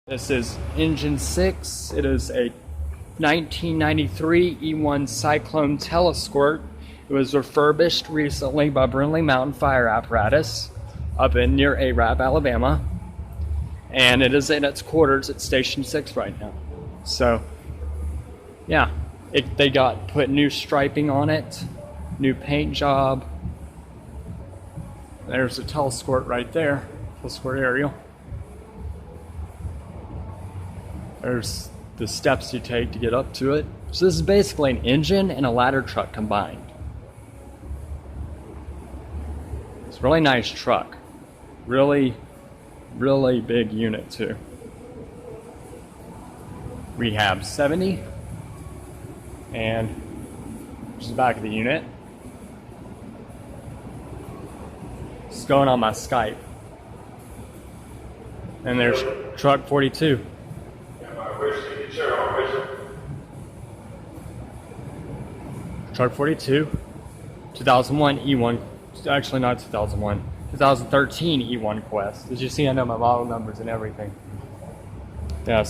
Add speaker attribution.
Speaker 1: This is engine 6. It is a 1993 E1 Cyclone Telesquirt. It was refurbished recently by Brindley Mountain Fire Apparatus up in near Arab, Alabama. And it is in its quarters at Station 6 right now. So, yeah, they got put new striping on it, new paint job. There's a telesquirt right there, telesquirt aerial. There's the steps you take to get up to it. So this is basically an engine and a ladder truck combined. It's a really nice truck. Really, really big unit too. Rehab 70. And this is the back of the unit. It's going on my Skype. And there's truck 42. Truck 42, 2001 E1, actually not 2001, 2013 E1 Quest. As you see, I know my model numbers and everything. Yeah,